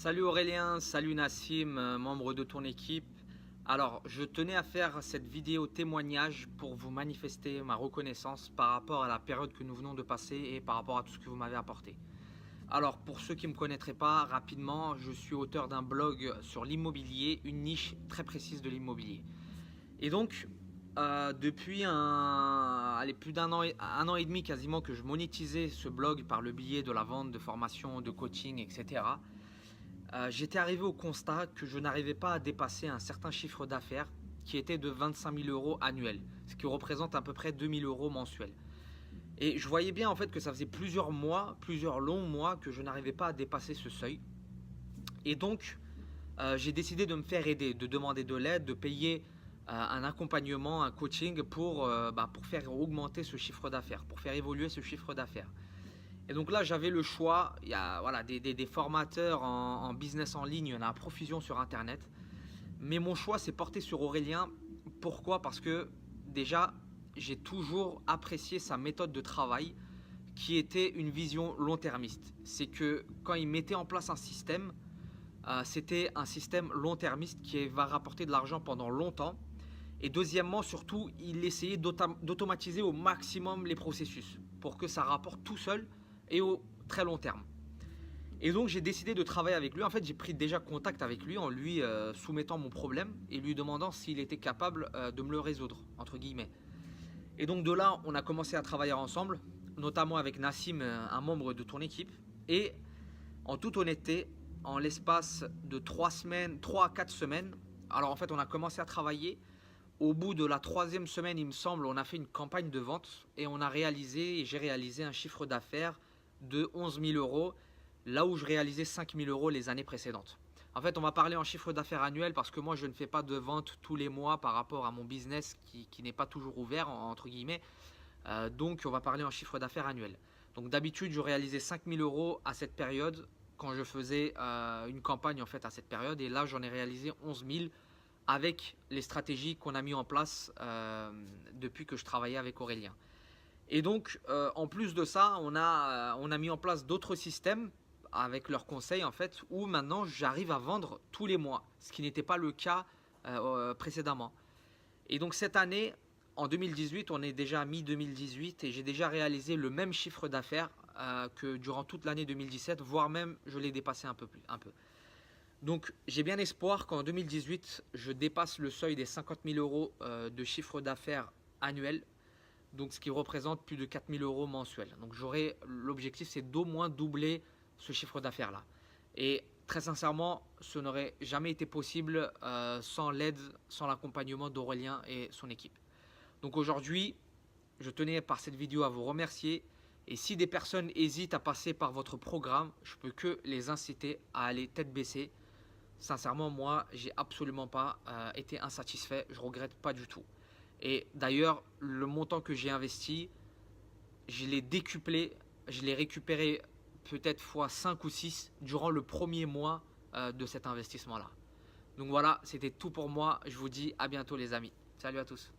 Salut Aurélien, salut Nassim, membre de ton équipe. Alors, je tenais à faire cette vidéo témoignage pour vous manifester ma reconnaissance par rapport à la période que nous venons de passer et par rapport à tout ce que vous m'avez apporté. Alors, pour ceux qui ne me connaîtraient pas, rapidement, je suis auteur d'un blog sur l'immobilier, une niche très précise de l'immobilier. Et donc, depuis plus un an et demi quasiment que je monétisais ce blog par le biais de la vente de formations, de coaching, etc. J'étais arrivé au constat que je n'arrivais pas à dépasser un certain chiffre d'affaires qui était de 25 000 euros annuels, ce qui représente à peu près 2 000 euros mensuels. Et je voyais bien en fait que ça faisait plusieurs mois, plusieurs longs mois que je n'arrivais pas à dépasser ce seuil. Et donc, j'ai décidé de me faire aider, de demander de l'aide, de payer un accompagnement, un coaching pour faire augmenter ce chiffre d'affaires, pour faire évoluer ce chiffre d'affaires. Et donc là, j'avais le choix. Il y a des formateurs en business en ligne, il y en a à profusion sur Internet. Mais mon choix s'est porté sur Aurélien. Pourquoi? Parce que déjà, j'ai toujours apprécié sa méthode de travail qui était une vision long-termiste. C'est que quand il mettait en place un système, c'était un système long-termiste qui va rapporter de l'argent pendant longtemps. Et deuxièmement, surtout, il essayait d'automatiser au maximum les processus pour que ça rapporte tout seul et au très long terme. Et donc j'ai décidé de travailler avec lui. En fait, j'ai pris déjà contact avec lui en lui soumettant mon problème et lui demandant s'il était capable de me le résoudre, entre guillemets. Et donc de là, on a commencé à travailler ensemble, notamment avec Nassim, un membre de ton équipe. Et en toute honnêteté, en l'espace de 3 à 4 semaines, alors en fait, on a commencé à travailler. Au bout de la 3e semaine, il me semble, on a fait une campagne de vente et j'ai réalisé un chiffre d'affaires de 11 000 euros, là où je réalisais 5 000 euros les années précédentes. En fait, on va parler en chiffre d'affaires annuel parce que moi, je ne fais pas de vente tous les mois par rapport à mon business qui n'est pas toujours ouvert, entre guillemets. Donc, on va parler en chiffre d'affaires annuel. Donc, d'habitude, je réalisais 5 000 euros à cette période quand je faisais une campagne en fait à cette période. Et là, j'en ai réalisé 11 000 avec les stratégies qu'on a mis en place depuis que je travaillais avec Aurélien. Et donc, en plus de ça, on a mis en place d'autres systèmes avec leurs conseils en fait, où maintenant j'arrive à vendre tous les mois, ce qui n'était pas le cas précédemment. Et donc cette année, en 2018, on est déjà à mi-2018 et j'ai déjà réalisé le même chiffre d'affaires que durant toute l'année 2017, voire même je l'ai dépassé un peu. Donc j'ai bien espoir qu'en 2018, je dépasse le seuil des 50 000 euros de chiffre d'affaires annuel, donc ce qui représente plus de 4 000 euros mensuels. Donc l'objectif c'est d'au moins doubler ce chiffre d'affaires là. Et très sincèrement, ce n'aurait jamais été possible sans l'aide, sans l'accompagnement d'Aurélien et son équipe. Donc aujourd'hui, je tenais par cette vidéo à vous remercier. Et si des personnes hésitent à passer par votre programme, je peux que les inciter à aller tête baissée. Sincèrement, moi, j'ai absolument pas été insatisfait. Je regrette pas du tout. Et d'ailleurs, le montant que j'ai investi, je l'ai décuplé, je l'ai récupéré peut-être fois 5 ou 6 durant le premier mois de cet investissement-là. Donc voilà, c'était tout pour moi. Je vous dis à bientôt les amis. Salut à tous.